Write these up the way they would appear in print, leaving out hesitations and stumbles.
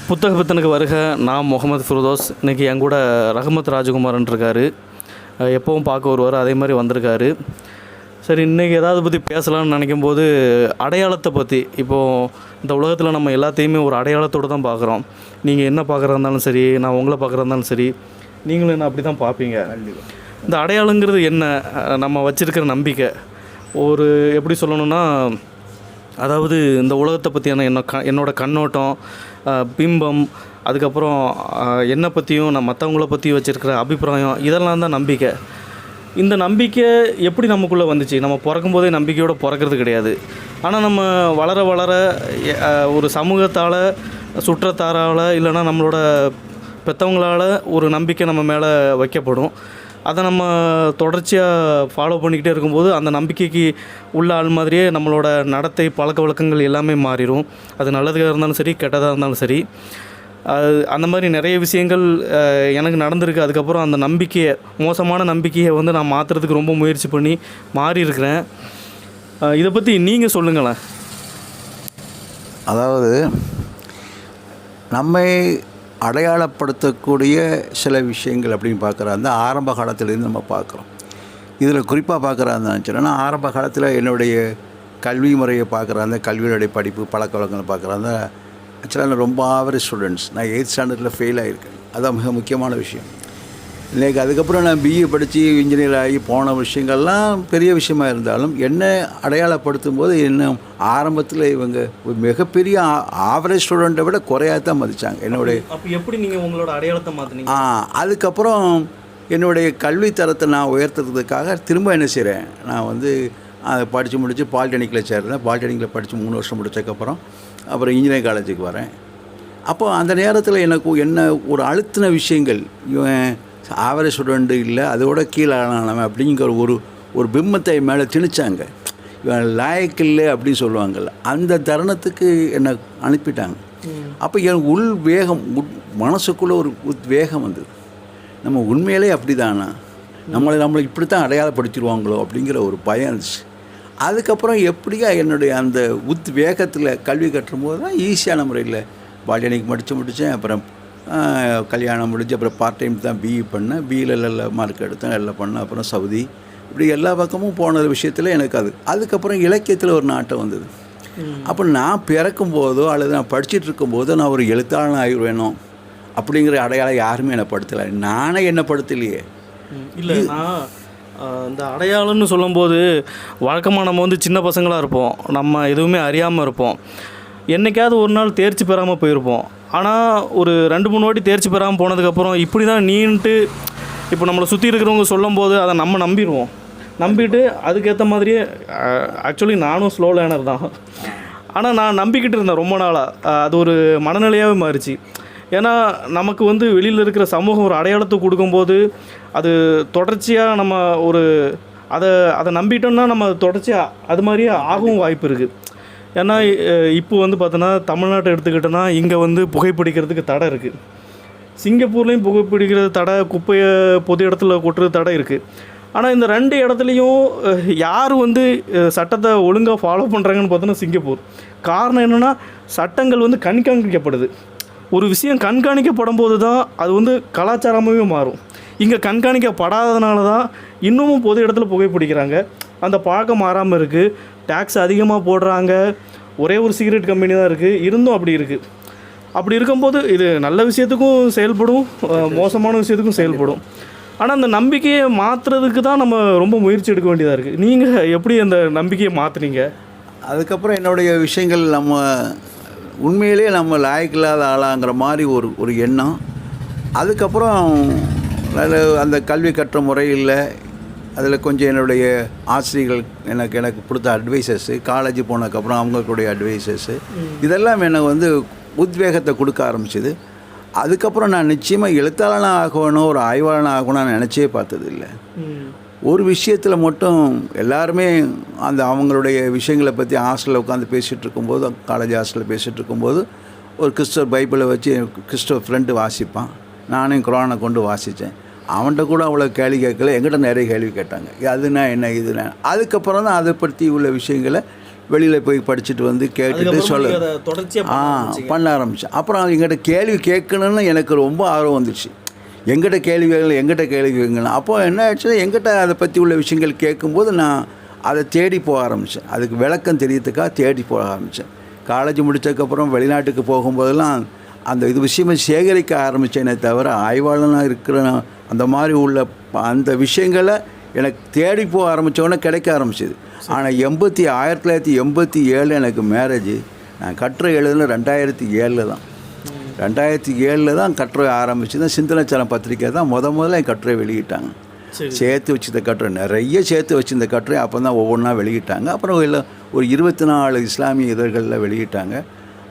புத்தக பித்தனுக்கு வருக. நான் முகமது ஃபிரோதோஸ். இன்றைக்கி என் கூட ரஹமத் ராஜகுமாரன் இருக்கார். எப்போவும் பார்க்க வருவார், அதே மாதிரி வந்திருக்காரு. சரி, இன்றைக்கி ஏதாவது பற்றி பேசலாம்னு நினைக்கும் போது அடையாளத்தை பற்றி. இப்போது இந்த உலகத்தில் நம்ம எல்லாத்தையுமே ஒரு அடையாளத்தோடு தான் பார்க்குறோம். நீங்கள் என்ன பார்க்குறா இருந்தாலும் சரி, நான் உங்களை பார்க்குறா இருந்தாலும் சரி, நீங்களும் என்ன அப்படி தான் பார்ப்பீங்க. இந்த அடையாளங்கிறது என்ன? நம்ம வச்சுருக்கிற நம்பிக்கை. ஒரு எப்படி சொல்லணுன்னா, அதாவது இந்த உலகத்தை பற்றியான என்னோடய கண்ணோட்டம், பிம்பம், அதுக்கப்புறம் என்னை பற்றியும் நான் மற்றவங்கள பற்றி வச்சுருக்கிற அபிப்பிராயம், இதெல்லாம் தான் நம்பிக்கை. இந்த நம்பிக்கை எப்படி நமக்குள்ளே வந்துச்சு? நம்ம பிறக்கும்போதே நம்பிக்கையோடு பிறக்கிறது கிடையாது. ஆனால் நம்ம வளர வளர ஒரு சமூகத்தால், சுற்றத்தாரால், இல்லைனா நம்மளோட பெற்றவங்களால் ஒரு நம்பிக்கை நம்ம மேலே வைக்கப்படும். அதை நம்ம தொடர்ச்சியாக ஃபாலோ பண்ணிக்கிட்டே இருக்கும்போது அந்த நம்பிக்கைக்கு உள்ள ஆள் மாதிரியே நம்மளோட நடத்தை, பழக்க வழக்கங்கள் எல்லாமே மாறிடும். அது நல்லதாக இருந்தாலும் சரி, கெட்டதாக இருந்தாலும் சரி. அந்த மாதிரி நிறைய விஷயங்கள் எனக்கு நடந்திருக்கு. அதுக்கப்புறம் அந்த நம்பிக்கையை, மோசமான நம்பிக்கையை நான் மாற்றுறதுக்கு ரொம்ப முயற்சி பண்ணி மாறி இருக்கிறேன். இதை பற்றி நீங்கள் சொல்லுங்களேன். அதாவது நம்மை அடையாளப்படுத்தக்கூடிய சில விஷயங்கள் அப்படின்னு பார்க்குறாங்க ஆரம்ப காலத்துலேருந்து நம்ம பார்க்குறோம். இதில் குறிப்பாக பார்க்குறான்னு சொன்னால், ஆரம்ப காலத்தில் என்னுடைய கல்வி முறையை பார்க்குறாங்க, கல்வியுடைய படிப்பு பழக்க வழக்கங்களை பார்க்குறாங்க. ஆக்சுவலாக நான் ரொம்ப ஆவரேஜ் ஸ்டூடெண்ட்ஸ். நான் 8th ஸ்டாண்டர்டில் ஃபெயில் ஆகியிருக்கேன். அதுதான் மிக முக்கியமான விஷயம். இன்றைக்கி அதுக்கப்புறம் நான் பிஏ படித்து இன்ஜினியர் ஆகி போன விஷயங்கள்லாம் பெரிய விஷயமாக இருந்தாலும், என்ன அடையாளப்படுத்தும் போது இன்னும் ஆரம்பத்தில் இவங்க ஒரு மிகப்பெரிய ஆவரேஜ் ஸ்டூடெண்ட்டை விட குறையாக தான் மதித்தாங்க என்னுடைய. அப்போ எப்படி நீங்கள் உங்களோட அடையாளத்தை மாற்றினீங்க? அதுக்கப்புறம் என்னுடைய கல்வி தரத்தை நான் உயர்த்துறதுக்காக திரும்ப என்ன செய்கிறேன், நான் அதை படித்து முடித்து பாலிடெக்னிக்கில் சேர்றேன். பாலிடெக்னிக்கில் படித்து 3 வருஷம் முடித்ததுக்கப்புறம் அப்புறம் இன்ஜினியரிங் காலேஜுக்கு வரேன். அப்போ அந்த நேரத்தில் எனக்கு என்ன ஒரு அழுத்தின விஷயங்கள், இவன் ஆவரேஜ் ஸ்டூடெண்ட்டு இல்லை, அதோட கீழானவன் அப்படிங்கிற ஒரு பிம்பத்தை மேலே திணிச்சாங்க. இவன் லாயக்கு இல்லை அப்படின்னு சொல்லுவாங்கள்ல, அந்த தருணத்துக்கு என்னை அனுப்பிட்டாங்க. அப்போ எனக்கு உள் வேகம், மனசுக்குள்ளே ஒரு வேகம் வந்தது. நம்ம உண்மையிலே அப்படி தானா, நம்மளை இப்படி தான் அடையாளப்படுத்திடுவாங்களோ அப்படிங்கிற ஒரு பயம் இருந்துச்சு. அதுக்கப்புறம் எப்படியா என்னுடைய அந்த வேகத்தில் கல்வி கட்டும்போது தான் ஈஸியான முறையில் பாலிடெக்னிக் முடித்தேன். அப்புறம் கல்யாணம் முடிஞ்சு அப்புறம் பார்ட் டைம் தான் பிஇ பண்ணேன். பிஇயில் நல்ல மார்க் எடுத்தேன், எல்லாம் பண்ணேன். அப்புறம் சவுதி, இப்படி எல்லா பக்கமும் போன விஷயத்தில் எனக்கு அதுக்கப்புறம் இலக்கியத்தில் ஒரு நாட்டம் வந்தது. அப்போ நான் பிறக்கும்போதோ அல்லது நான் படிச்சுட்டு இருக்கும்போதோ நான் ஒரு எழுத்தாளன் ஆகிடுவேனோ அப்படிங்கிற அடையாளம் யாருமே என்னை படுத்தலை. நானே என்னை படுத்தலையே. இல்லை, நான் இந்த அடையாளம்னு சொல்லும்போது வழக்கமாக நம்ம சின்ன பசங்களாக இருப்போம், நம்ம எதுவுமே அறியாமல் இருப்போம். என்றைக்காவது ஒரு நாள் தேர்ச்சி பெறாமல் போயிருப்போம். ஆனால் ஒரு 2-3 வாட்டி தேர்ச்சி பெறாமல் போனதுக்கப்புறம் இப்படி தான் நீன்ட்டு இப்போ நம்மளை சுற்றி இருக்கிறவங்க சொல்லும்போது அதை நம்ம நம்பிடுவோம். நம்பிட்டு அதுக்கேற்ற மாதிரியே, ஆக்சுவலி நானும் ஸ்லோ லேர்னர் தான். ஆனால் நான் நம்பிக்கிட்டு இருந்தேன் ரொம்ப நாளாக. அது ஒரு மனநிலையாகவே மாறிச்சு. ஏன்னா நமக்கு வெளியில் இருக்கிற சமூகம் ஒரு அடையாளத்தை கொடுக்கும்போது அது தொடர்ச்சியாக நம்ம அதை நம்பிட்டோம்னா நம்ம தொடர்ச்சியாக அது மாதிரியே ஆகவும் வாய்ப்பு இருக்குது. ஏன்னா இப்போ பார்த்தோன்னா தமிழ்நாட்டை எடுத்துக்கிட்டோன்னா இங்கே புகைப்பிடிக்கிறதுக்கு தடை இருக்குது. சிங்கப்பூர்லேயும் புகைப்பிடிக்கிறது தடை, குப்பையை பொது இடத்துல கொட்டுறது தடை இருக்குது. ஆனால் இந்த 2 இடத்துலையும் யார் சட்டத்தை ஒழுங்காக ஃபாலோ பண்ணுறாங்கன்னு பார்த்தோன்னா சிங்கப்பூர். காரணம் என்னென்னா, சட்டங்கள் கண்காணிக்கப்படுது. ஒரு விஷயம் கண்காணிக்கப்படும் போது தான் அது கலாச்சாரமாகவே மாறும். இங்கே கண்காணிக்கப்படாததுனால தான் இன்னமும் பொது இடத்துல புகைப்பிடிக்கிறாங்க. அந்த பழக்கம் மாறாமல் இருக்குது. டேக்ஸ் அதிகமாக போடுறாங்க. ஒரே ஒரு சிகரெட் கம்பெனி தான் இருக்குது, இருந்தும் அப்படி இருக்குது. அப்படி இருக்கும்போது இது நல்ல விஷயத்துக்கும் செயல்படும், மோசமான விஷயத்துக்கும் செயல்படும். ஆனால் அந்த நம்பிக்கையை மாற்றுறதுக்கு தான் நம்ம ரொம்ப முயற்சி எடுக்க வேண்டியதாக இருக்குது. நீங்கள் எப்படி அந்த நம்பிக்கையை மாற்றுனீங்க? அதுக்கப்புறம் என்னுடைய விஷயங்கள், நம்ம உண்மையிலே நம்ம லாயக்கில்லாத ஆளாங்கிற மாதிரி ஒரு எண்ணம். அதுக்கப்புறம் அந்த கல்வி கற்ற முறையில் அதில் கொஞ்சம் என்னுடைய ஆசிரியர்கள் எனக்கு கொடுத்த அட்வைசஸ்ஸு, காலேஜ் போனதுக்கப்புறம் அவங்களுடைய அட்வைசஸ்ஸு, இதெல்லாம் எனக்கு உத்வேகத்தை கொடுக்க ஆரம்பிச்சிது. அதுக்கப்புறம் நான் நிச்சயமாக எழுத்தாளனாக ஆகணும், ஒரு ஆய்வாளனாக ஆகணும்னு நினச்சே பார்த்தது இல்லை. ஒரு விஷயத்தில் மட்டும் எல்லாருமே அவங்களுடைய விஷயங்களை பற்றி ஹாஸ்டலில் உட்காந்து பேசிகிட்டு இருக்கும்போது, காலேஜ் ஹாஸ்டலில் பேசிகிட்டு இருக்கும்போது ஒரு கிறிஸ்டவர் பைபிளை வச்சு கிறிஸ்டவர் ஃப்ரெண்டு வாசிப்பான். நானும் குரானை கொண்டு வாசித்தேன். அவன்கிட்ட கூட அவ்வளோ கேள்வி கேட்கல, எங்கிட்ட நிறைய கேள்வி கேட்டாங்க. அதுனா என்ன, இதுனா. அதுக்கப்புறம் தான் அதை பற்றி உள்ள விஷயங்களை வெளியில் போய் படிச்சுட்டு வந்து கேட்டுட்டு சொல்ல பண்ண ஆரம்பித்தேன். அப்புறம் எங்கிட்ட கேள்வி கேட்கணுன்னு எனக்கு ரொம்ப ஆர்வம் வந்துச்சு. எங்கிட்ட கேள்வி கேட்கணும். அப்போ என்ன ஆச்சுன்னா எங்கிட்ட அதை பற்றி உள்ள விஷயங்கள் கேட்கும்போது நான் அதை தேடி போக ஆரம்பித்தேன். அதுக்கு விளக்கம் தெரியறதுக்காக தேடி போக ஆரம்பித்தேன். காலேஜ் முடித்ததுக்கப்புறம் வெளிநாட்டுக்கு போகும்போதெல்லாம் அந்த விஷயமே சேகரிக்க ஆரம்பித்தேனே தவிர ஆய்வாளனாக இருக்கிற அந்த மாதிரி உள்ள அந்த விஷயங்களை எனக்கு தேடி போக ஆரம்பித்தோன்னே கிடைக்க ஆரம்பிச்சிது. ஆனால் 1987 எனக்கு மேரேஜ். நான் கட்டுரை எழுதுன 2007 தான். 2007 தான் கட்டுரை ஆரம்பிச்சு தான் சிந்தனைச்சலம் பத்திரிக்கை தான் முதல்ல என் கட்டுரை வெளியிட்டாங்க. சேர்த்து வச்சுருந்த கட்டுரை நிறைய சேர்த்து வச்சுருந்த கட்டுரை அப்போ தான் ஒவ்வொன்றா வெளியிட்டாங்க. அப்புறம் எல்லாம் ஒரு 24 இஸ்லாமிய இதழ்களில் வெளியிட்டாங்க.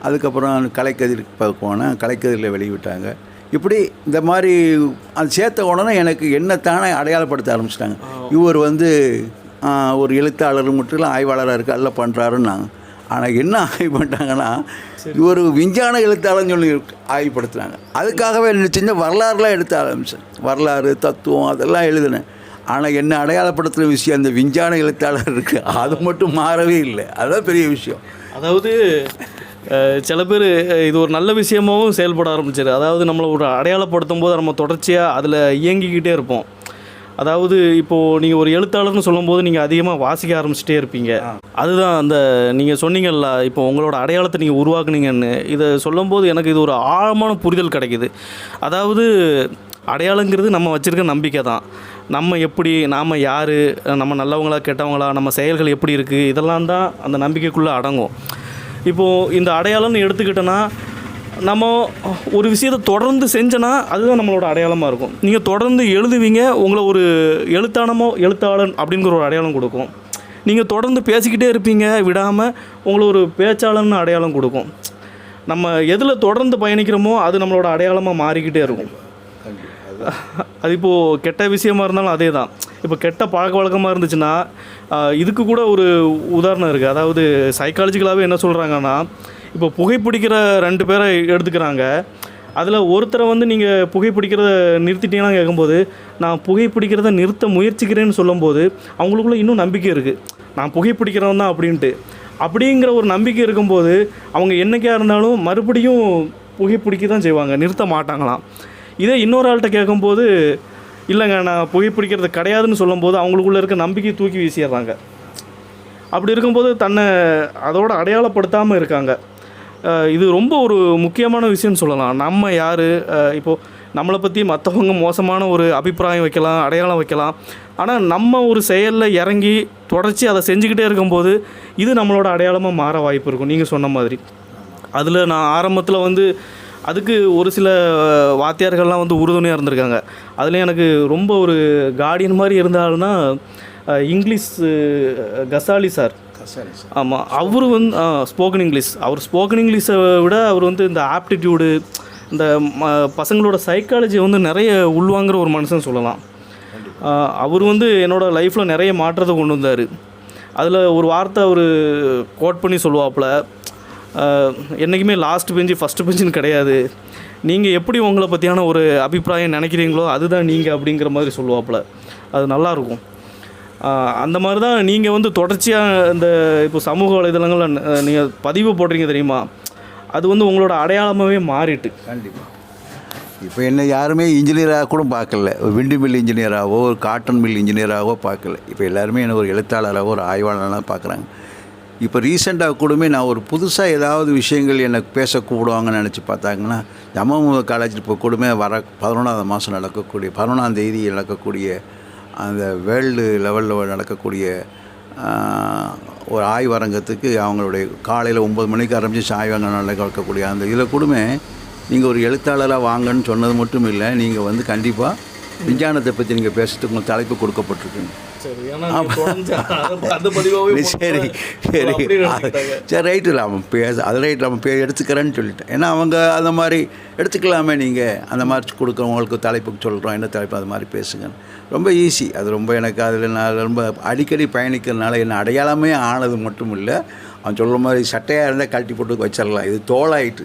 அதுக்கப்புறம் கலைக்கதிர் போனேன், கலைக்கதிரில் வெளியிட்டாங்க. இப்படி இந்த மாதிரி அது சேர்த்த உடனே எனக்கு என்னத்தானே அடையாளப்படுத்த ஆரம்பிச்சிட்டாங்க. இவர் ஒரு எழுத்தாளர் மட்டும் இல்லை ஆய்வாளராக இருக்க எல்லாம் பண்ணுறாருன்னாங்க. ஆனால் என்ன ஆய்வு பண்ணிட்டாங்கன்னா இவர் விஞ்ஞான எழுத்தாளர்னு சொல்லி ஆய்வுப்படுத்துனாங்க. அதுக்காகவே சின்ன வரலாறுலாம் எடுத்து ஆரம்பித்தேன். வரலாறு தத்துவம் அதெல்லாம் எழுதினேன். ஆனால் என்ன அடையாளப்படுத்துகிற விஷயம் அந்த விஞ்ஞான எழுத்தாளர் இருக்குது, அது மட்டும் மாறவே இல்லை. அதுதான் பெரிய விஷயம். அதாவது சில பேர் இது ஒரு நல்ல விஷயமாகவும் செயல்பட ஆரம்பிச்சிரு. அதாவது நம்மளை ஒரு அடையாளப்படுத்தும் போது நம்ம தொடர்ச்சியாக அதில் இயங்கிக்கிட்டே இருப்போம். அதாவது இப்போது நீங்கள் ஒரு எழுத்தாளர்னு சொல்லும்போது நீங்கள் அதிகமாக வாசிக்க ஆரம்பிச்சிட்டே இருப்பீங்க. அதுதான் அந்த நீங்கள் சொன்னீங்கல்ல, இப்போ உங்களோட அடையாளத்தை நீங்கள் உருவாக்குனீங்கன்னு இதை சொல்லும்போது எனக்கு இது ஒரு ஆழமான புரிதல் கிடைக்கிது. அதாவது அடையாளங்கிறது நம்ம வச்சுருக்க நம்பிக்கை தான். நம்ம எப்படி, நாம் யார், நம்ம நல்லவங்களா கெட்டவங்களா, நம்ம செயல்கள் எப்படி இருக்குது, இதெல்லாம் தான் அந்த நம்பிக்கைக்குள்ளே அடங்கும். இப்போது இந்த அடையாளம்னு எடுத்துக்கிட்டோன்னா நம்ம ஒரு விஷயத்தை தொடர்ந்து செஞ்சோன்னா அதுதான் நம்மளோட அடையாளமாக இருக்கும். நீங்கள் தொடர்ந்து எழுதுவீங்க, உங்களை ஒரு எழுத்தாளன் அப்படிங்கிற ஒரு அடையாளம் கொடுக்கும். நீங்கள் தொடர்ந்து பேசிக்கிட்டே இருப்பீங்க விடாமல், உங்களை ஒரு பேச்சாளன்னு அடையாளம் கொடுக்கும். நம்ம எதில் தொடர்ந்து பயணிக்கிறோமோ அது நம்மளோட அடையாளமாக மாறிக்கிட்டே இருக்கும். அது இப்போது கெட்ட விஷயமா இருந்தாலும் அதே தான். இப்போ கெட்ட பழக்க வழக்கமாக இருந்துச்சுன்னா இதுக்கு கூட ஒரு உதாரணம் இருக்குது. அதாவது சைக்காலஜிக்கலாகவே என்ன சொல்கிறாங்கன்னா, இப்போ புகைப்பிடிக்கிற 2 பேரை எடுத்துக்கிறாங்க. அதில் ஒருத்தரை நீங்கள் புகைப்பிடிக்கிறத நிறுத்திட்டீங்கன்னா கேட்கும்போது, நான் புகைப்பிடிக்கிறத நிறுத்த முயற்சிக்கிறேன்னு சொல்லும்போது அவங்களுக்குள்ள இன்னும் நம்பிக்கை இருக்குது, நான் புகைப்பிடிக்கிறவன் தான் அப்படிங்கிற ஒரு நம்பிக்கை இருக்கும்போது அவங்க என்றைக்கா இருந்தாலும் மறுபடியும் புகைப்பிடிக்க தான் செய்வாங்க, நிறுத்த மாட்டாங்களாம். இதே இன்னொரு ஆள்கிட்ட கேட்கும்போது, இல்லைங்க நான் புகைப்பிடிக்கிறது கிடையாதுன்னு சொல்லும்போது அவங்களுக்குள்ளே இருக்க நம்பிக்கை தூக்கி வீசிடுறாங்க. அப்படி இருக்கும்போது தன்னை அதோட அடையாளப்படுத்தாமல் இருக்காங்க. இது ரொம்ப ஒரு முக்கியமான விஷயம்னு சொல்லலாம். நம்ம யார், இப்போது நம்மளை பற்றி மற்றவங்க மோசமான ஒரு அபிப்பிராயம் வைக்கலாம், அடையாளம் வைக்கலாம். ஆனால் நம்ம ஒரு செயலில் இறங்கி தொடர்ச்சி அதை செஞ்சுக்கிட்டே இருக்கும்போது இது நம்மளோட அடையாளமாக மாற வாய்ப்பு இருக்கும். நீங்கள் சொன்ன மாதிரி அதில் நான் ஆரம்பத்தில் அதுக்கு ஒரு சில வாத்தியார்கள்லாம் உறுதுணையாக இருந்திருக்காங்க. அதுலேயும் எனக்கு ரொம்ப ஒரு கார்டியன் மாதிரி இருந்தாலும்னா இங்கிலீஷ் கசாலி சார். ஆமாம், அவர் ஸ்போக்கன் இங்கிலீஷ், அவர் ஸ்போக்கன் இங்கிலீஷை விட அவர் இந்த ஆப்டிடியூடு, இந்த பசங்களோட சைக்காலஜி நிறைய உள்வாங்கிற ஒரு மனுஷன் சொல்லலாம். அவர் என்னோடய லைஃப்பில் நிறைய மாற்றத்தை கொண்டு வந்தார். அதில் ஒரு வார்த்தை அவர் கோட் பண்ணி சொல்லுவாப்புல, என்றைக்குமே லாஸ்ட் பெஞ்சு ஃபஸ்ட்டு பெஞ்சுன்னு கிடையாது, நீங்கள் எப்படி உங்களை பற்றியான ஒரு அபிப்பிராயம் நினைக்கிறீங்களோ அதுதான் நீங்கள் அப்படிங்கிற மாதிரி சொல்லுவாப்புல. அது நல்லாயிருக்கும். அந்த மாதிரி தான் நீங்கள் தொடர்ச்சியாக இந்த இப்போ சமூக வலைதளங்களில் நீங்கள் பதிவு போடுறீங்க தெரியுமா, அது உங்களோட அடையாளமாகவே மாறிட்டு. கண்டிப்பாக இப்போ என்ன யாருமே இன்ஜினியராக கூட பார்க்கல, ஒரு விண்டு மில் இன்ஜினியராகவோ ஒரு காட்டன் மில் இன்ஜினியராகவோ பார்க்கல. இப்போ எல்லாருமே என்ன ஒரு எழுத்தாளராகவோ ஒரு ஆய்வாளராக பார்க்குறாங்க. இப்போ ரீசெண்டாக கூடமே நான் ஒரு புதுசாக ஏதாவது விஷயங்கள் எனக்கு பேச கூப்பிடுவாங்கன்னு நினச்சி பார்த்தாங்கன்னா, ஜமாமுக காலேஜில் இப்போ கூடமே வர 11ஆம் மாதம் நடக்கக்கூடிய 11ஆம் தேதி நடக்கக்கூடிய அந்த வேர்ல்டு லெவலில் நடக்கக்கூடிய ஒரு ஆய்வரங்கத்துக்கு அவங்களுடைய காலையில் 9 மணிக்கு ஆரம்பித்து ஆய்வரங்கம் நடக்கக்கூடிய அந்த இதில் கூடமே நீங்கள் ஒரு எழுத்தாளராக வாங்கன்னு சொன்னது மட்டும் இல்லை, நீங்கள் கண்டிப்பாக விஞ்ஞானத்தை பற்றி நீங்கள் பேசுறதுக்கு உங்கள் தலைப்பு கொடுக்கப்பட்டிருக்குங்க. சரி ரைட்டு இல்லை அவன் அது ரைட்டு அவன் எடுத்துக்கிறேன்னு சொல்லிட்டேன். ஏன்னா அவங்க அந்த மாதிரி எடுத்துக்கலாமே, நீங்கள் அந்த மாதிரி கொடுக்குறவங்களுக்கு தலைப்புக்கு சொல்கிறோம், என்ன தலைப்பு அது மாதிரி பேசுங்க, ரொம்ப ஈஸி. அது ரொம்ப எனக்கு அதில் நான் ரொம்ப அடிக்கடி பயணிக்கிறதுனால என்ன அடையாளமே ஆனது மட்டும் இல்லை, அவன் சொல்கிற மாதிரி சட்டையாக இருந்தால் கழட்டி போட்டு வச்சிடலாம், இது தோலாயிட்டு.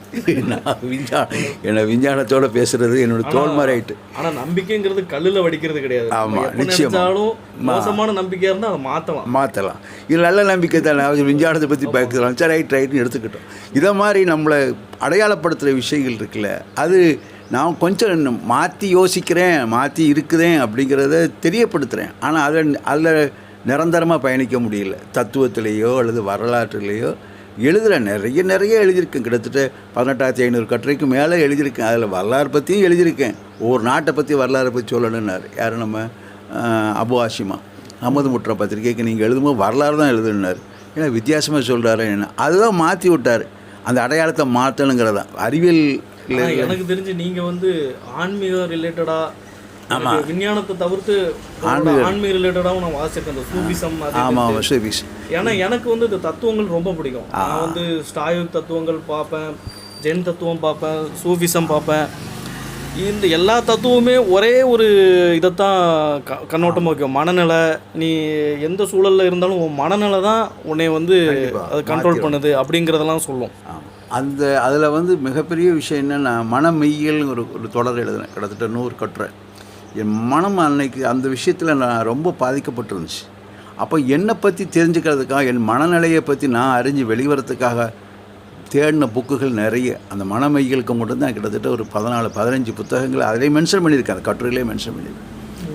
நான் என்னை விஞ்ஞானத்தோடு பேசுகிறது என்னோட தோல் மாதிரி ஆயிட்டு. ஆனால் நம்பிக்கைங்கிறது கல்லில் வடிக்கிறது கிடையாது. ஆமாம், நிச்சயமாக மோசமான நம்பிக்கையாக இருந்தால் அதை மாற்றலாம். இது நல்ல நம்பிக்கை தானே, விஞ்ஞானத்தை பற்றி பேசலாம். சரி, ரைட்னு எடுத்துக்கிட்டோம். இதை மாதிரி நம்மளை அடையாளப்படுத்துகிற விஷயங்கள் இருக்குல்ல, அது நான் கொஞ்சம் மாற்றி யோசிக்கிறேன், மாற்றி இருக்குதேன் அப்படிங்கிறத தெரியப்படுத்துகிறேன். ஆனால் அதில் நிரந்தரமாக பயணிக்க முடியல. தத்துவத்திலேயோ அல்லது வரலாற்றுலேயோ எழுதுகிறேன், நிறைய எழுதியிருக்கேன். கிட்டத்தட்ட 18,500 கட்டுரைக்கு மேலே எழுதியிருக்கேன். அதில் வரலாறு பற்றியும் எழுதியிருக்கேன். ஒவ்வொரு நாட்டை பற்றி வரலாறை பற்றி சொல்லணுன்னார் யார், நம்ம அபு ஹாஷிமா அஹமது முட்ரா பத்திரிகைக்கு நீங்கள் எழுதும்போது வரலாறு தான் எழுதுனார். ஏன்னா வித்தியாசமாக சொல்கிறாரு என்ன, அதுதான் மாற்றி விட்டார். அந்த அடையாளத்தை மாற்றணுங்கிறதான் அறிவியல். எனக்கு தெரிஞ்சு நீங்கள் வந்து ஆன்மீக ரிலேட்டடாக, ஆமாம், விஞ்ஞானத்தை தவிர்த்து ஆன்மீக ரிலேட்டடாகவும் நான் வாசிச்சிருக்கேன். இந்த சூஃபிசம். ஆமாம், சூஃபிசம். ஏன்னா எனக்கு வந்து இந்த தத்துவங்கள் ரொம்ப பிடிக்கும். நான் வந்து ஸ்டாயுக் தத்துவங்கள் பார்ப்பேன், ஜென் தத்துவம் பார்ப்பேன், சூஃபிசம் பார்ப்பேன். இந்த எல்லா தத்துவமே ஒரே ஒரு இதைத்தான் கண்ணோட்டமாக வைக்கும். மனநிலை, நீ எந்த சூழலில் இருந்தாலும் உன் மனநிலை தான் உன்னை வந்து அது கண்ட்ரோல் பண்ணுது அப்படிங்கிறதெல்லாம் சொல்லும். அதில் வந்து மிகப்பெரிய விஷயம் என்னென்னா, மனமெய்யல்ங்கிற ஒரு தொடர் எழுதுனேன். கிட்டத்தட்ட 100 கட்டுரை. என் மனம் அன்னைக்கு அந்த விஷயத்தில் நான் ரொம்ப பாதிக்கப்பட்டிருந்துச்சு. அப்போ என்னை பற்றி தெரிஞ்சுக்கிறதுக்காக, என் மனநிலையை பற்றி நான் அறிஞ்சு வெளிவரத்துக்காக தேடின புக்குகள் நிறைய. அந்த மனமெய்யலுக்கு மட்டும்தான் கிட்டத்தட்ட ஒரு 14-15 புத்தகங்கள் அதிலே மென்ஷன் பண்ணியிருக்கேன். அந்த கட்டுரையிலே மென்ஷன் பண்ணியிருக்கேன்.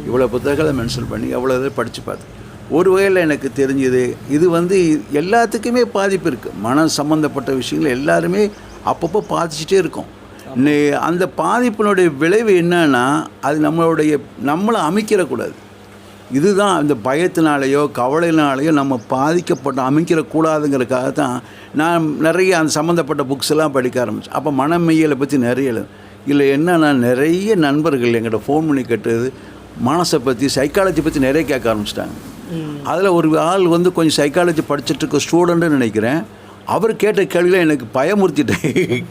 இவ்வளோ புத்தகங்களை மென்ஷன் பண்ணி அவ்வளோ இதை படித்து பார்த்தேன். ஒரு வகையில் எனக்கு தெரிஞ்சது, இது வந்து எல்லாத்துக்குமே பாதிப்பு இருக்குது. மனம் சம்மந்தப்பட்ட விஷயங்கள் எல்லாருமே அப்பப்போ பாதிச்சுட்டே இருக்கும். அந்த பாதிப்பினுடைய விளைவு என்னன்னா, அது நம்மளை அமைக்கிறக்கூடாது. இதுதான் அந்த பயத்தினாலேயோ கவலையினாலேயோ நம்ம அமைக்கிறக்கூடாதுங்கிறதுக்காக தான் நான் நிறைய அந்த சம்மந்தப்பட்ட புக்ஸ் எல்லாம் படிக்க ஆரம்பித்தேன். அப்போ மனமெய்யலை பற்றி நிறைய இல்லை என்னன்னா, நிறைய நண்பர்கள் எங்கிட்ட ஃபோன் பண்ணி கேட்டது மனசை பற்றி, சைக்காலஜி பற்றி நிறைய கேட்க ஆரம்பிச்சிட்டாங்க. அதில் ஒரு ஆள் வந்து கொஞ்சம் சைக்காலஜி படிச்சுட்ருக்க ஸ்டூடெண்ட்டுன்னு நினைக்கிறேன். அவர் கேட்ட கேள்வியில் எனக்கு பயமுறுத்திட்டேன்.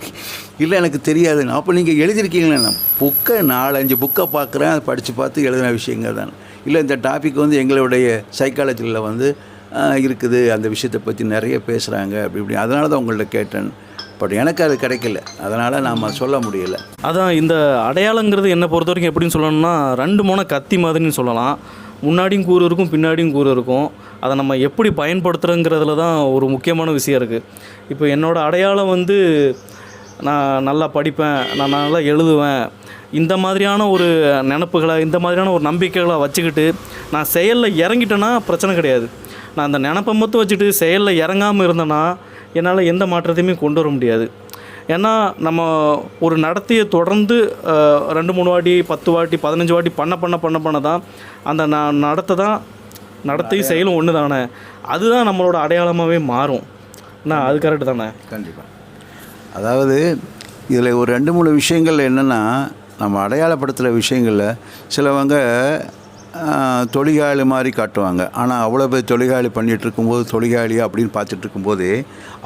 இல்லை எனக்கு தெரியாதுன்னு. அப்போ நீங்கள் எழுதியிருக்கீங்களே, நான் புக்கை 4-5 புக்கை பார்க்குறேன், அதை படித்து பார்த்து எழுதின விஷயங்கள் தான். இல்லை இந்த டாபிக் வந்து எங்களுடைய சைக்காலஜியில் வந்து இருக்குது, அந்த விஷயத்தை பற்றி நிறைய பேசுகிறாங்க அப்படி அதனால தான் உங்கள்ட்ட கேட்டேன். பட் எனக்கு அது கிடைக்கல, அதனால் நாம் சொல்ல முடியலை. அதான் இந்த அடையாளங்கிறது என்னை பொறுத்த வரைக்கும் எப்படின்னு சொல்லணும்னா, 2 முனை கத்தி மாதிரின்னு சொல்லலாம். முன்னாடியும் கூறு இருக்கும், பின்னாடியும் கூறு இருக்கும். அதை நம்ம எப்படி பயன்படுத்துகிறோங்கிறதுல தான் ஒரு முக்கியமான விஷயம் இருக்குது. இப்போ என்னோடய அடையாளம் வந்து நான் நல்லா படிப்பேன், நான் நல்லா எழுதுவேன், இந்த மாதிரியான ஒரு நினப்புகளை, இந்த மாதிரியான ஒரு நம்பிக்கைகளை வச்சுக்கிட்டு நான் செயலில் இறங்கிட்டேன்னா பிரச்சனை கிடையாது. நான் அந்த நினப்பை மட்டும் வச்சுட்டு செயலில் இறங்காமல் இருந்தேன்னா என்னால் எந்த மாற்றத்தையுமே கொண்டு வர முடியாது. ஏன்னா நம்ம ஒரு நடத்தையை தொடர்ந்து 2-3 வாட்டி 10 வாட்டி 15 வாட்டி பண்ண தான் அந்த நடத்தையும் செயலும் ஒன்று தானே, அதுதான் நம்மளோட அடையாளமாகவே மாறும். நான் அது கரெக்டு தானே? கண்டிப்பாக. அதாவது இதில் ஒரு 2-3 விஷயங்கள் என்னென்னா, நம்ம அடையாளப்படுத்துகிற விஷயங்களில் சிலவங்க தொழிலாளி மாதிரி காட்டுவாங்க. ஆனால் அவ்வளோ பேர் தொழிலாளி பண்ணிகிட்டு இருக்கும்போது தொழிலாளி அப்படின்னு பார்த்துட்டு இருக்கும்போது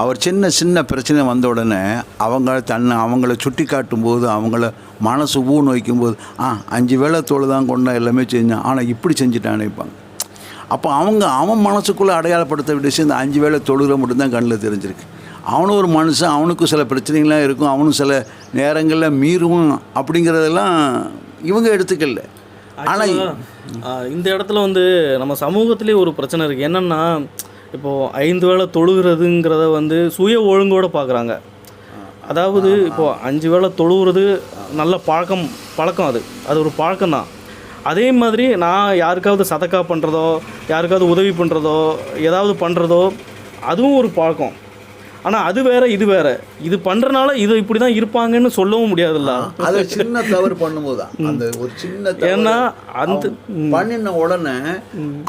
அவர் சின்ன பிரச்சனை வந்த உடனே அவங்கள சுட்டி காட்டும்போது, அவங்கள மனசு ஊன்னு வைக்கும்போது 5 வேளை தொழுதான் கொண்டா எல்லாமே செஞ்சான், ஆனால் இப்படி செஞ்சுட்டான்னு வைப்பாங்க. அப்போ அவன் மனசுக்குள்ளே அடையாளப்படுத்த விஷயம் இந்த 5 வேளை தொழுகிற மட்டும்தான் கண்ணில் தெரிஞ்சிருக்கு. அவனும் ஒரு மனுஷன், அவனுக்கும் சில பிரச்சனைகள்லாம் இருக்கும், அவனும் சில நேரங்களில் மீறுவான் அப்படிங்கிறதெல்லாம் இவங்க எடுத்துக்கல. ஆனால் இந்த இடத்துல வந்து நம்ம சமூகத்திலே ஒரு பிரச்சனை இருக்குது. என்னென்னா, இப்போது 5 வேளை தொழுகிறதுங்கிறத வந்து சுய ஒழுங்கோடு பார்க்குறாங்க. அதாவது இப்போது 5 வேளை தொழுகிறது நல்ல பழக்கம், அது ஒரு பழக்கம்தான். அதே மாதிரி நான் யாருக்காவது சதக்கா பண்ணுறதோ, யாருக்காவது உதவி பண்ணுறதோ, ஏதாவது பண்ணுறதோ, அதுவும் ஒரு பழக்கம். ஆனால் அது வேறு, இது வேறு. இது பண்ணுறனால இது இப்படி தான் இருப்பாங்கன்னு சொல்லவும் முடியாதுல்ல. அது சின்ன தவறு பண்ணும்போது அந்த ஒரு சின்ன, ஏன்னா அந்த பண்ணின உடனே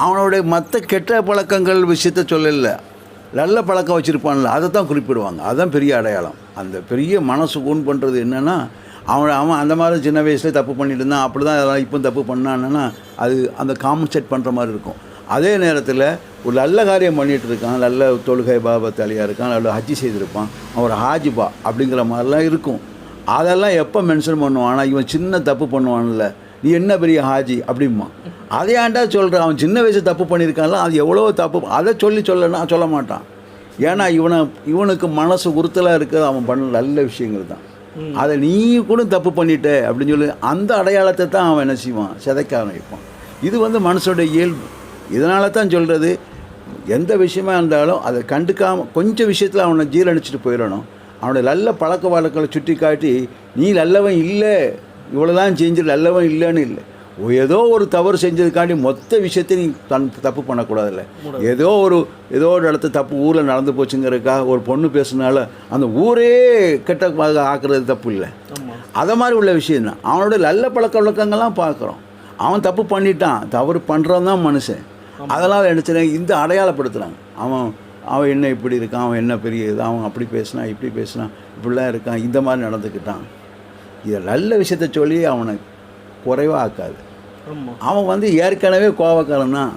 அவனுடைய மற்ற கெட்ட பழக்கங்கள் விஷயத்த சொல்லல, நல்ல பழக்கம் வச்சுருப்பான்ல, அதை தான் குறிப்பிடுவாங்க. அதுதான் பெரிய அடையாளம். அந்த பெரிய மனசு ஊன் பண்ணுறது என்னென்னா, அவன் அந்த மாதிரி சின்ன வயசுலேயே தப்பு பண்ணிட்டு இருந்தான், அப்படி தான் அதெல்லாம் இப்போ தப்பு பண்ணான்னா அது அந்த காம்பன்சேட் பண்ணுற மாதிரி இருக்கும். அதே நேரத்தில் ஒரு நல்ல காரியம் பண்ணிகிட்டு இருக்கான், நல்ல தொழுகை பாபத்தாலியாக இருக்கான், நல்ல ஹஜ்ஜி செய்திருப்பான், அவர் ஹாஜிபா அப்படிங்கிற மாதிரிலாம் இருக்கும். அதெல்லாம் எப்போ மென்ஷன் பண்ணுவான்? ஆனால் இவன் சின்ன தப்பு பண்ணுவான்ல, நீ என்ன பெரிய ஹாஜி அப்படிமா, அதை ஏன்டா சொல்கிறான்? அவன் சின்ன வயசு தப்பு பண்ணியிருக்கான்ல, அது எவ்வளோ தப்பு, அதை சொல்ல மாட்டான். ஏன்னா இவனுக்கு மனசு உறுத்தலாக இருக்கிறது அவன் பண்ண நல்ல விஷயங்கள் தான். அதை நீ கூட தப்பு பண்ணிட்ட அப்படின்னு சொல்லி அந்த அடையாளத்தை தான் அவன் என்ன செய்வான், சிதைக்க ஆரம்பிப்பான். இது வந்து மனசோட இயல்பு. இதனால தான் சொல்கிறது, எந்த விஷயமா இருந்தாலும் அதை கண்டுக்காமல் கொஞ்சம் விஷயத்தில் அவனை ஜீரணிச்சிட்டு போயிடணும். அவனுடைய நல்ல பழக்க வழக்கங்களை சுட்டி காட்டி நீ நல்லவன் இல்லை, இவ்வளோதான் செஞ்சு நல்லவன் இல்லைன்னு இல்லை. ஏதோ ஒரு தவறு செஞ்சதுக்காண்டி மொத்த விஷயத்தையும் நீ தப்பு பண்ணக்கூடாதுல்ல. ஏதோ ஒரு இடத்த தப்பு ஊரில் நடந்து போச்சுங்கிறதுக்காக ஒரு பொண்ணு பேசுனால அந்த ஊரே கெட்ட ஆக்குறது தப்பு இல்லை. அதை மாதிரி உள்ள விஷயந்தான். அவனோட நல்ல பழக்க வழக்கங்கள்லாம் பார்க்குறோம். அவன் தப்பு பண்ணிட்டான், தவறு பண்ணுறான் தான் மனுஷன். அதெல்லாம் நினச்சினா இந்த அடையாளப்படுத்துகிறாங்க. அவன் என்ன இப்படி இருக்கான், அவன் என்ன பெரிய இது, அவன் அப்படி பேசினான் இப்படி பேசினான் இப்படிலாம் இருக்கான், இந்த மாதிரி நடந்துக்கிட்டான். இதை நல்ல விஷயத்த சொல்லி அவனை குறைவாக ஆக்காது. அவன் வந்து ஏற்கனவே கோபக்காரன் தான்,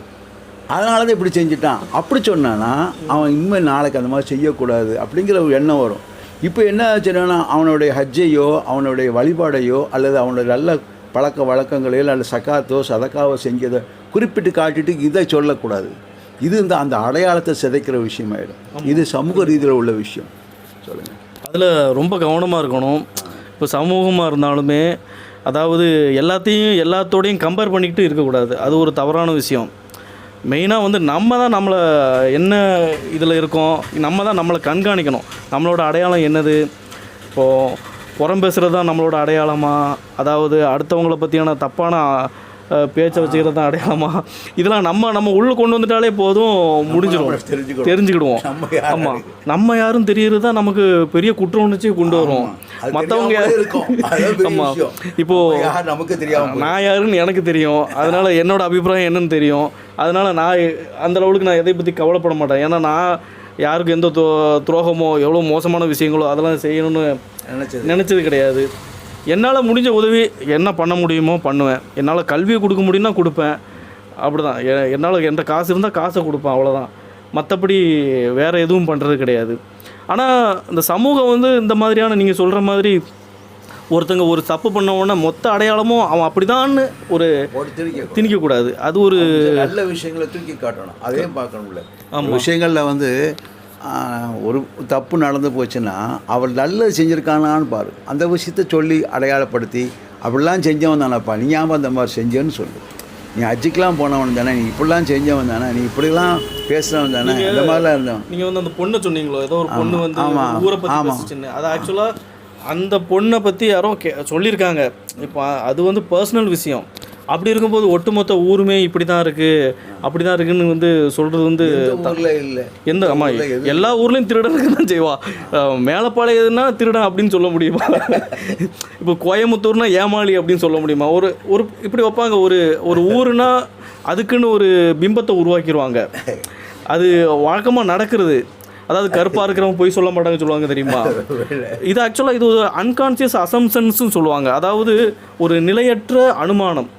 அதனால தான் இப்படி செஞ்சுட்டான் அப்படி சொன்னான்னா அவன் இனிமேல் நாளைக்கு அந்த மாதிரி செய்யக்கூடாது அப்படிங்கிற ஒரு எண்ணம் வரும். இப்போ என்ன ஆச்சுன்னா அவனுடைய ஹஜ்ஜையோ அவனுடைய வழிபாடையோ அல்லது அவனுடைய நல்ல பழக்க வழக்கங்களையோ அல்லது சக்காத்தோ சதக்காவோ செஞ்சதை குறிப்பிட்டு காட்டிட்டு இதை சொல்லக்கூடாது. இது அந்த அடையாளத்தை சிதைக்கிற விஷயமாயிடும். இது சமூக ரீதியில் உள்ள விஷயம். சொல்லுங்கள். அதில் ரொம்ப கவனமாக இருக்கணும். இப்போ சமூகமாக இருந்தாலுமே அதாவது எல்லாத்தோடையும் கம்பேர் பண்ணிக்கிட்டு இருக்கக்கூடாது. அது ஒரு தவறான விஷயம். மெயினாக வந்து நம்ம தான் நம்மளை என்ன இதில் இருக்கோம், நம்ம தான் நம்மளை கண்காணிக்கணும். நம்மளோட அடையாளம் என்னது, இப்போது புறம் பேசுகிறது தான் நம்மளோட அடையாளமா, அதாவது அடுத்தவங்கள பற்றியான தப்பான பேச்சை வச்சுக்கிறது தான் அடையாளமா, இதெல்லாம் நம்ம உள்ளே கொண்டு வந்துட்டாலே போதும், முடிஞ்சிடும், தெரிஞ்சுக்கிடுவோம். ஆமாம், நம்ம யாரும் தெரிகிறது தான் நமக்கு பெரிய குற்ற உணர்ச்சியை கொண்டு வரும். மற்றவங்க ஆமாம், இப்போது நமக்கு தெரியும் நான் யாருன்னு எனக்கு தெரியும், அதனால் என்னோடய அபிப்பிராயம் என்னன்னு தெரியும். அதனால் நான் அந்த லெவலுக்கு நான் எதை பற்றி கவலைப்பட மாட்டேன். ஏன்னா நான் யாருக்கும் எந்த துரோகமோ எவ்வளோ மோசமான விஷயங்களோ அதெல்லாம் செய்யணும்னு நினச்சது கிடையாது. என்னால் முடிஞ்ச உதவி என்ன பண்ண முடியுமோ பண்ணுவேன். என்னால் கல்வியை கொடுக்க முடியும்னா கொடுப்பேன். அப்படி தான் என்னால் எந்த காசு இருந்தால் காசை கொடுப்பேன், அவ்வளோதான். மற்றபடி வேறு எதுவும் பண்ணுறது கிடையாது. ஆனால் இந்த சமூகம் வந்து இந்த மாதிரியான நீங்கள் சொல்கிற மாதிரி ஒருத்தங்க ஒரு தப்பு பண்ண உடனே மொத்த அடையாளமும் அவன் அப்படிதான்னு ஒரு திணிக்கக்கூடாது. அது ஒரு நல்ல விஷயங்களை தூக்கி காட்டணும், அதையும் பார்க்கணும்ல. விஷயங்களில் வந்து ஒரு தப்பு நடந்து போச்சுன்னா அவள் நல்லது செஞ்சுருக்கானான்னு பாரு. அந்த விஷயத்த சொல்லி அடையாளப்படுத்தி அப்படிலாம் செஞ்சவன் தானேப்பா, நீ ஏன் அந்த மாதிரி செஞ்சேன்னு சொல்லு. நீ ஹஜ்ஜுக்கெலாம் போனவன் தானே, நீ இப்படிலாம் செஞ்சவன் தானே, நீ இப்படிலாம் பேசுகிறவன் தானே, இந்த மாதிரிலாம் இருந்தவன். நீங்கள் வந்து அந்த பொண்ணை சொன்னீங்களோ, ஏதோ ஒரு பொண்ணு வந்து ஊரை பற்றி பேசிச்சுன்னு, அது ஆக்சுவலாக அந்த பொண்ணை பற்றி யாரோ சொல்லியிருக்காங்க. இப்போ அது வந்து பர்சனல் விஷயம். அப்படி இருக்கும்போது ஒட்டுமொத்த ஊருமே இப்படி தான் இருக்குது அப்படி தான் இருக்குன்னு வந்து சொல்கிறது வந்து இல்லை. எந்த ஆமாம், எல்லா ஊர்லேயும் திருடனுக்கு தான் செய்வா. மேலப்பாளையதுன்னா திருடன் அப்படின்னு சொல்ல முடியுமா? இப்போ கோயம்புத்தூர்னா ஏமாளி அப்படின்னு சொல்ல முடியுமா? ஒரு இப்படி வைப்பாங்க. ஒரு ஊருனா அதுக்குன்னு ஒரு பிம்பத்தை உருவாக்கிடுவாங்க. அது வழக்கமாக நடக்கிறது. அதாவது கருப்பாக இருக்கிறவங்க போய் சொல்ல மாட்டாங்க சொல்லுவாங்க, தெரியுமா? இது ஆக்சுவலாக இது ஒரு அன்கான்சியஸ் அசம்ஷன்ஸ்னு சொல்லுவாங்க. அதாவது ஒரு நிலையற்ற அனுமானம்.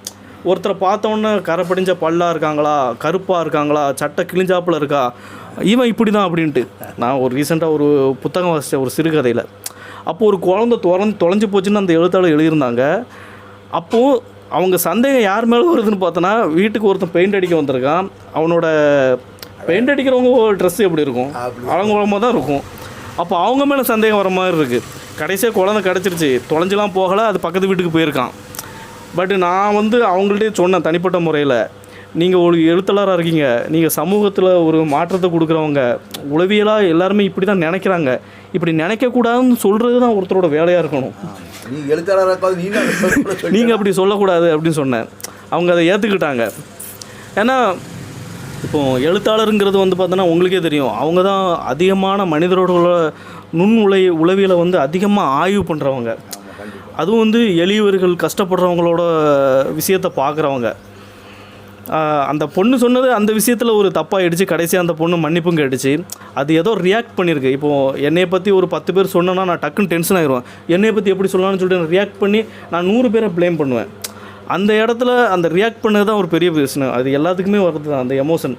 ஒருத்தரை பார்த்தோன்னே கரை படிஞ்ச பல்லாக இருக்காங்களா, கருப்பாக இருக்காங்களா, சட்டை கிழிஞ்சாப்பில் இருக்கா, இவன் இப்படி தான் அப்படின்ட்டு. நான் ஒரு ரீசெண்டாக ஒரு புத்தகம் வாசித்தேன், ஒரு சிறுகதையில். அப்போது ஒரு குழந்தை தொலைஞ்சு போச்சுன்னு அந்த எழுத்தாளர் எழுதியிருந்தாங்க. அப்போது அவங்க சந்தேகம் யார் மேலே வருதுன்னு பார்த்தோன்னா, வீட்டுக்கு ஒருத்தன் பெயிண்ட் அடிக்க வந்திருக்கான். அவனோட பெயிண்ட் அடிக்கிறவங்க ட்ரெஸ்ஸு எப்படி இருக்கும், அலங்கோலமாக தான் இருக்கும். அப்போ அவங்க மேலே சந்தேகம் வர மாதிரி இருக்குது. கடைசியாக குழந்தை கிடச்சிருச்சு, தொலைஞ்செலாம் போகலை, அது பக்கத்து வீட்டுக்கு போயிருக்கான். பட் நான் வந்து அவங்கள்ட்டே சொன்னேன் தனிப்பட்ட முறையில், நீங்கள் ஒரு எழுத்தாளராக இருக்கீங்க, நீங்கள் சமூகத்தில் ஒரு மாற்றத்தை கொடுக்குறவங்க, உளவியலாக எல்லாருமே இப்படி தான் நினைக்கிறாங்க, இப்படி நினைக்கக்கூடாதுன்னு சொல்கிறது தான் ஒருத்தரோட வேலையாக இருக்கணும். நீங்கள் அப்படி சொல்லக்கூடாது அப்படின்னு சொன்னேன். அவங்க அதை ஏற்றுக்கிட்டாங்க. ஏன்னா இப்போது எழுத்தாளருங்கிறது வந்து பார்த்தோன்னா உங்களுக்கே தெரியும், அவங்க தான் அதிகமான மனிதரோட உளவியலை வந்து அதிகமாக ஆய்வு பண்ணுறவங்க. அதுவும் வந்து எளியவர்கள் கஷ்டப்படுறவங்களோட விஷயத்தை பார்க்குறவங்க. அந்த பொண்ணு சொன்னது அந்த விஷயத்தில் ஒரு தப்பாகிடுச்சு. கடைசியாக அந்த பொண்ணு மன்னிப்பும் கேட்டுச்சு. அது ஏதோ ரியாக்ட் பண்ணியிருக்கு. இப்போது என்னை பற்றி ஒரு 10 பேர் சொன்னேன்னா நான் டக்குன்னு டென்ஷன் ஆகிடுவேன். என்னை பற்றி எப்படி சொல்லலாம்னு சொல்லிட்டு ரியாக்ட் பண்ணி நான் 100 பேரை ப்ளேம் பண்ணுவேன். அந்த இடத்துல அந்த ரியாக்ட் பண்ணது தான் ஒரு பெரிய பிரச்சனை. அது எல்லாத்துக்குமே வருது தான் அந்த எமோஷன்.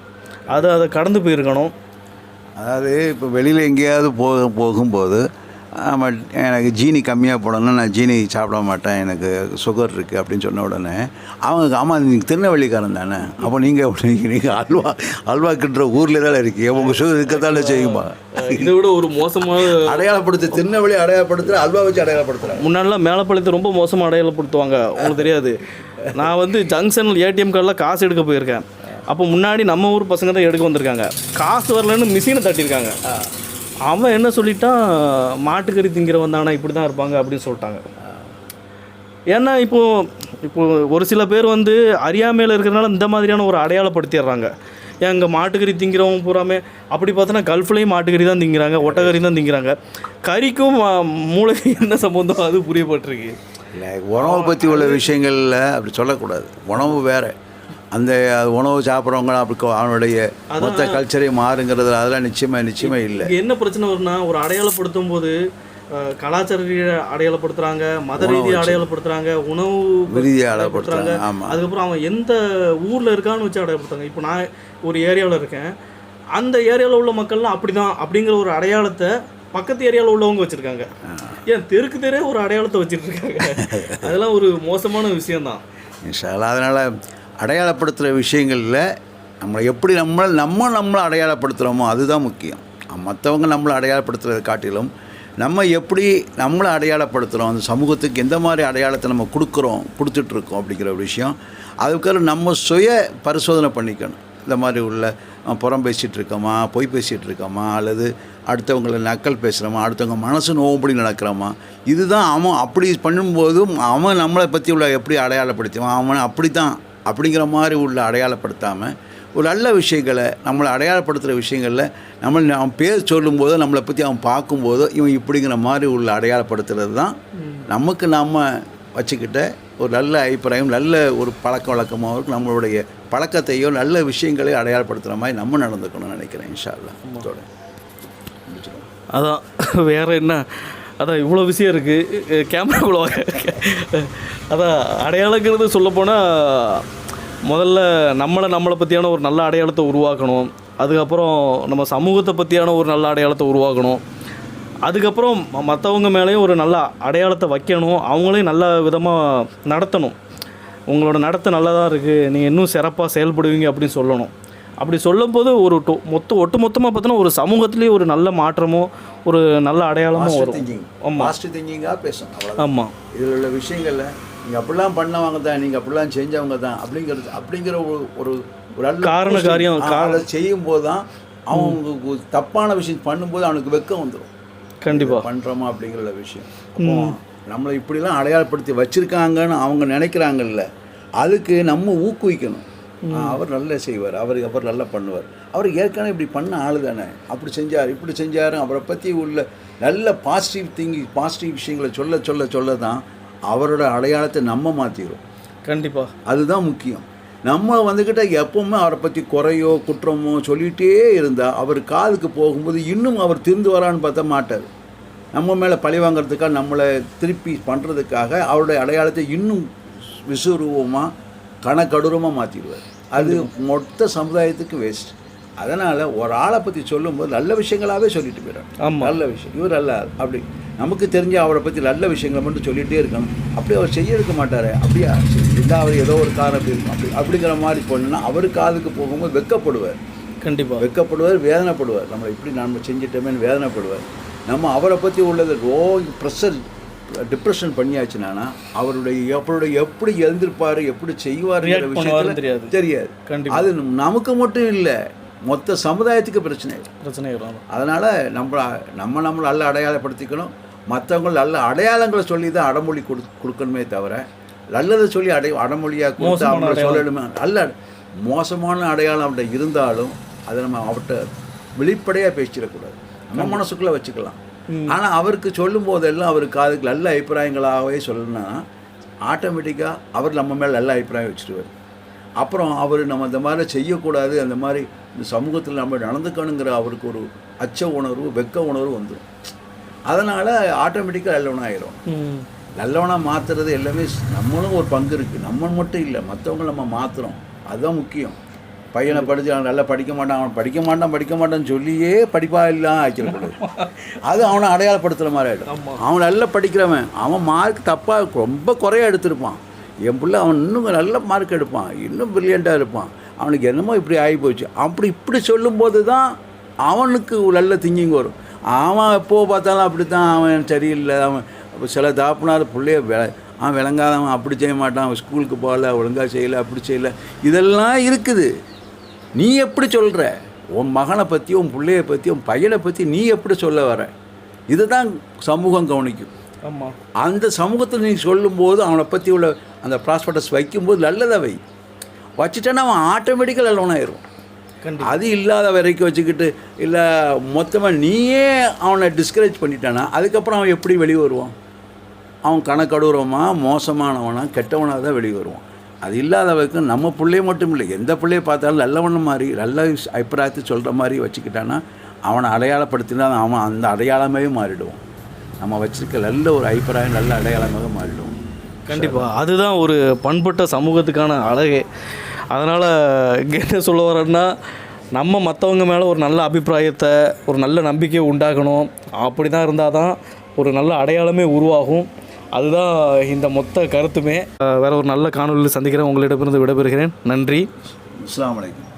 அதை கடந்து போயிருக்கணும். அதாவது இப்போ வெளியில் எங்கேயாவது போகும்போது ஆமாம் எனக்கு ஜீனி கம்மியாக போடணும், நான் ஜீனி சாப்பிட மாட்டேன், எனக்கு சுகர் இருக்குது அப்படின்னு சொன்ன உடனே அவங்க ஆமாம் நீங்கள் திருநெல்வேலிக்காரன் தானே, அப்போ நீங்கள் அல்வா கிட்டுற ஊரில் தானே இருக்கீங்க, உங்கள் சுகர் இருக்கத்தானே செய்யுமா. இதை விட ஒரு மோசமாக அடையாளப்படுத்து திருநெல்வேலி அடையாளப்படுத்துகிற அல்வா வச்சு அடையாளப்படுத்துகிறாங்க. முன்னாடிலாம் மேலப்பாளையத்தை ரொம்ப மோசமாக அடையாளப்படுத்துவாங்க, உங்களுக்கு தெரியாது. நான் வந்து ஜங்ஷனில் ஏடிஎம் கார்டில் காசு எடுக்க போயிருக்கேன். அப்போ முன்னாடி நம்ம ஊர் பசங்க தான் எடுக்க வந்திருக்காங்க. காசு வரலன்னு மிஷினை தட்டியிருக்காங்க. அவன் என்ன சொல்லிட்டான், மாட்டுக்கறி திங்கிறவன் தானே இப்படி தான் இருப்பாங்க அப்படின்னு சொல்லிட்டாங்க. ஏன்னா இப்போது ஒரு சில பேர் வந்து அறியாமையில் இருக்கிறனால இந்த மாதிரியான ஒரு அடையாளப்படுத்திடுறாங்க. ஏன் இங்கே மாட்டுக்கறி திங்கிறவங்க பூராமே அப்படி பார்த்தோன்னா கல்ஃப்லேயும் மாட்டுக்கறி தான் திங்கிறாங்க, ஒட்டக்கறி தான் திங்கிறாங்க. கறிக்கும் மூளைக்கு என்ன சம்பந்தம் அது புரியப்பட்டிருக்கு. இல்லை, உணவை பற்றி உள்ள விஷயங்களில் அப்படி சொல்லக்கூடாது. உணவு வேறு, அந்த உணவு சாப்பிட்றவங்க அப்படி அவனுடைய மொத்த கல்ச்சரே மாறுங்கிறது அதெல்லாம் நிச்சயமாக இல்லை. என்ன பிரச்சனை வரும்னா, ஒரு அடையாளப்படுத்தும் போது கலாச்சார ரீதியாக அடையாளப்படுத்துகிறாங்க, மத ரீதியாக அடையாளப்படுத்துகிறாங்க, உணவு ரீதியாக அடையாளப்படுத்துகிறாங்க. ஆமாம், அதுக்கப்புறம் அவன் எந்த ஊரில் இருக்கான்னு வச்சு அடையாளப்படுத்துறாங்க. இப்போ நான் ஒரு ஏரியாவில் இருக்கேன், அந்த ஏரியாவில் உள்ள மக்கள்லாம் அப்படி தான் அப்படிங்கிற ஒரு அடையாளத்தை பக்கத்து ஏரியாவில் உள்ளவங்க வச்சுருக்காங்க. ஏன் தெருக்கு தெரே ஒரு அடையாளத்தை வச்சுட்டு இருக்காங்க. அதெல்லாம் ஒரு மோசமான விஷயந்தான். அதனால் அடையாளப்படுத்துகிற விஷயங்களில் நம்மளை எப்படி நம்மளை அடையாளப்படுத்துகிறோமோ அதுதான் முக்கியம். மற்றவங்க நம்மளை அடையாளப்படுத்துகிறத காட்டிலும் நம்ம எப்படி நம்மளை அடையாளப்படுத்துகிறோம், அந்த சமூகத்துக்கு எந்த மாதிரி அடையாளத்தை நம்ம கொடுத்துட்ருக்கோம் அப்படிங்கிற ஒரு விஷயம். அதுக்காக நம்ம சுய பரிசோதனை பண்ணிக்கணும். இந்த மாதிரி உள்ள புறம் பேசிகிட்டு இருக்கோமா, பொய் பேசிகிட்டு இருக்கோமா, அல்லது அடுத்தவங்களை நக்கல் பேசுகிறோமா, அடுத்தவங்க மனசு நோவும்படி நடக்கிறோமா. இதுதான் அவன் அப்படி பண்ணும்போதும் அவன் நம்மளை பற்றி உள்ள எப்படி அடையாளப்படுத்துவான், அவன் அப்படி தான் அப்படிங்கிற மாதிரி உள்ள அடையாளப்படுத்தாமல் ஒரு நல்ல விஷயங்களை நம்மளை அடையாளப்படுத்துகிற விஷயங்களில் அவன் பேர் சொல்லும்போதோ நம்மளை பற்றி அவன் பார்க்கும்போதோ இவன் இப்படிங்கிற மாதிரி உள்ள அடையாளப்படுத்துறது தான் நமக்கு நாம் வச்சுக்கிட்ட ஒரு நல்ல அபிப்பிராயம், நல்ல ஒரு பழக்க வழக்கமாக இருக்கும். நம்மளுடைய பழக்கத்தையோ நல்ல விஷயங்களையும் அடையாளப்படுத்துகிற மாதிரி நம்ம நடந்துக்கணும்னு நினைக்கிறேன். இன்ஷா அல்லாஹ். அதான் வேறு என்ன, அதான் இவ்வளோ விஷயம் இருக்குது கேமராக்குள்ள. அதான் அடையாளங்கிறது சொல்லப்போனால் முதல்ல நம்மளை பற்றியான ஒரு நல்ல அடையாளத்தை உருவாக்கணும். அதுக்கப்புறம் நம்ம சமூகத்தை பற்றியான ஒரு நல்ல அடையாளத்தை உருவாக்கணும். அதுக்கப்புறம் மற்றவங்க மேலேயும் ஒரு நல்ல அடையாளத்தை வைக்கணும். அவங்களையும் நல்ல விதமாக நடத்தணும். உங்களோட நடத்தை நல்லா தான் இருக்குது, நீங்கள் இன்னும் சிறப்பாக செயல்படுவீங்க அப்படின்னு சொல்லணும். அப்படி சொல்லும்போது ஒரு ஒட்டுமொத்தமாக பார்த்தோன்னா ஒரு சமூகத்திலேயே ஒரு நல்ல மாற்றமோ ஒரு நல்ல அடையாளமும் வரும். ஆமாம், பாசிட்டிவ் திங்கிங்காக பேசணும். ஆமாம், இதில் உள்ள விஷயங்களில் நீங்கள் அப்படிலாம் பண்ணவங்க தான், நீங்கள் அப்படிலாம் செஞ்சவங்க தான் அப்படிங்கிற ஒரு காரண காரியம் செய்யும்போது தான் அவங்க தப்பான விஷயம் பண்ணும்போது அவனுக்கு வெக்கம் வந்துடும். கண்டிப்பாக பண்ணுறோமா அப்படிங்கிற விஷயம். நம்மளை இப்படிலாம் அடையாளப்படுத்தி வச்சுருக்காங்கன்னு அவங்க நினைக்கிறாங்கல்ல, அதுக்கு நம்ம ஊக்குவிக்கணும். அவர் நல்லா செய்வார், அவர் நல்லா பண்ணுவார், அவர் ஏற்கனவே இப்படி பண்ண ஆள் தானே, அப்படி செஞ்சார் இப்படி செஞ்சார், அவரை பற்றி உள்ள நல்ல பாசிட்டிவ் விஷயங்களை சொல்ல தான் அவரோட அடையாளத்தை நம்ம மாற்றிடும். கண்டிப்பாக அதுதான் முக்கியம். நம்ம வந்துக்கிட்ட எப்பவுமே அவரை பற்றி குறையோ குற்றமோ சொல்லிகிட்டே இருந்தால் அவர் காதுக்கு போகும்போது இன்னும் அவர் திருந்து வரான்னு பார்த்தா மாட்டார். நம்ம மேலே பழி வாங்கிறதுக்காக நம்மளை திருப்பி பண்ணுறதுக்காக அவருடைய அடையாளத்தை இன்னும் விசுரூபமாக கனக்கடூரமாக மாற்றிடுவார். அது மொத்த சமுதாயத்துக்கு வேஸ்ட். அதனால் ஒரு ஆளை பற்றி சொல்லும்போது நல்ல விஷயங்களாகவே சொல்லிட்டு போயிடணும். நல்ல விஷயம், இவர் அல்ல அப்படி நமக்கு தெரிஞ்ச அவரை பற்றி நல்ல விஷயங்களை மட்டும் சொல்லிகிட்டே இருக்கணும். அப்படி அவர் செய்ய இருக்க மாட்டார். அப்படியா இருந்தால் அவர் ஏதோ ஒரு காரணம் இருக்கும் அப்படிங்கிற மாதிரி போனா அவர் காதுக்கு போகும்போது வெக்கப்படுவார். கண்டிப்பாக வெக்கப்படுவார், வேதனைப்படுவார். நம்மளை இப்படி நம்ம செஞ்சிட்டோமேன்னு வேதனைப்படுவார். நம்ம அவரை பற்றி உள்ளது டிப்ரெஷன் பண்ணியாச்சுன்னா அவருடைய எப்படி எழுந்திருப்பார், எப்படி செய்வாருங்கிற விஷயம் தெரியாது. அது நமக்கு மட்டும் இல்லை, மொத்த சமுதாயத்துக்கு பிரச்சனை வரும். அதனால் நம்ம நல்ல அடையாளப்படுத்திக்கணும். மற்றவங்க நல்ல அடையாளங்களை சொல்லி தான் அடமொழி கொடுக்கணுமே தவிர நல்லதை சொல்லி அடமொழியாக கொடுத்து அவங்கள சொல்லணுமே. நல்ல மோசமான அடையாளம் அவர்கிட்ட இருந்தாலும் அதை நம்ம அவர்கிட்ட வெளிப்படையாக பேசிடக்கூடாது, நம்ம மனசுக்குள்ளே வச்சுக்கலாம். ஆனால் அவருக்கு சொல்லும் போதெல்லாம் அவருக்கு அதுக்கு நல்ல அபிப்பிராயங்களாகவே சொல்லணும்னா ஆட்டோமேட்டிக்காக அவர் நம்ம மேலே நல்ல அபிப்பிராயம் வச்சுருவார். அப்புறம் அவர் நம்ம இந்த மாதிரி செய்யக்கூடாது, அந்த மாதிரி இந்த சமூகத்தில் நம்ம நடந்துக்கணுங்கிற அவருக்கு ஒரு அச்ச உணர்வு, வெக்க உணர்வு வந்துடும். அதனால் ஆட்டோமேட்டிக்காக நல்லவனாக ஆகிடும். நல்லவனாக மாற்றுறது எல்லாமே நம்மளும் ஒரு பங்கு இருக்குது. நம்ம மட்டும் இல்லை, மற்றவங்க நம்ம மாற்றுறோம். அதுதான் முக்கியம். பையனை படித்து அவன் நல்லா படிக்க மாட்டான், அவன் படிக்க மாட்டான்னு சொல்லியே படிப்பாக இல்லாமல் ஆக்கிடக்கூடாது. அது அவனை அடையாளப்படுத்துகிற மாதிரி ஆகிடும். அவன் நல்லா படிக்கிறவன், அவன் மார்க் தப்பாக ரொம்ப குறைய எடுத்திருப்பான். என் பிள்ளை அவன் இன்னும் நல்ல மார்க் எடுப்பான், இன்னும் ப்ரில்லியண்ட்டாக இருப்பான், அவனுக்கு என்னமோ இப்படி ஆகிப்போச்சு இப்படி சொல்லும்போது தான் அவனுக்கு நல்ல திங்கிங் வரும். அவன் எப்போது பார்த்தாலும் அப்படி தான், அவன் சரியில்லை, அவன் சில தாப்புனார் பிள்ளைய அவன் விளங்காதவன், அப்படி செய்ய மாட்டான், அவன் ஸ்கூலுக்கு போகல, ஒழுங்காக செய்யலை, அப்படி செய்யலை, இதெல்லாம் இருக்குது. நீ எப்படி சொல்கிற? உன் மகனை பற்றி, உன் பிள்ளைய பற்றி, உன் பையனை பற்றி நீ எப்படி சொல்ல வர? இதுதான் சமூகம் கவனிக்கும். ஆமாம். அந்த சமூகத்தில் நீ சொல்லும்போது அவனை பற்றி உள்ள அந்த ப்ராஸ்பெக்டஸ் வைக்கும்போது நல்லதை வச்சுட்டேன்னா அவன் ஆட்டோமேட்டிக்கல் நல்லவனாயிரும். அது இல்லாத வரைக்கும் வச்சுக்கிட்டு இல்லை மொத்தமாக நீயே அவனை டிஸ்கரேஜ் பண்ணிட்டானா அதுக்கப்புறம் அவன் எப்படி வெளியே வருவான்? அவன் கணக்கடுறவனா, மோசமானவனா, கெட்டவனாக தான் வெளியே வருவான். அது இல்லாத வரைக்கும் நம்ம பிள்ளைய மட்டும் இல்லை, எந்த பிள்ளைய பார்த்தாலும் நல்லவன மாதிரி நல்ல அபிப்பிராயத்தை சொல்கிற மாதிரி வச்சுக்கிட்டான்னா அவனை அடையாளப்படுத்தினா அவன் அந்த அடையாளமே மாறிடுவான். நம்ம வச்சுருக்க நல்ல ஒரு அபிப்பிராயம் நல்ல அடையாளமாக மாறிடுவோம். கண்டிப்பாக அதுதான் ஒரு பண்பட்ட சமூகத்துக்கான அழகே. அதனால் இங்கே என்ன சொல்ல வரேன்னா, நம்ம மற்றவங்க மேலே ஒரு நல்ல அபிப்பிராயத்தை, ஒரு நல்ல நம்பிக்கையை உண்டாக்கணும். அப்படி தான் இருந்தால் தான் ஒரு நல்ல அடையாளமே உருவாகும். அதுதான் இந்த மொத்த கருத்துமே. வேறு ஒரு நல்ல காணொலியில் சந்திக்கிறேன். உங்களிடமிருந்து விடைபெறுகிறேன். நன்றி. அஸ்ஸலாமு அலைக்கும்.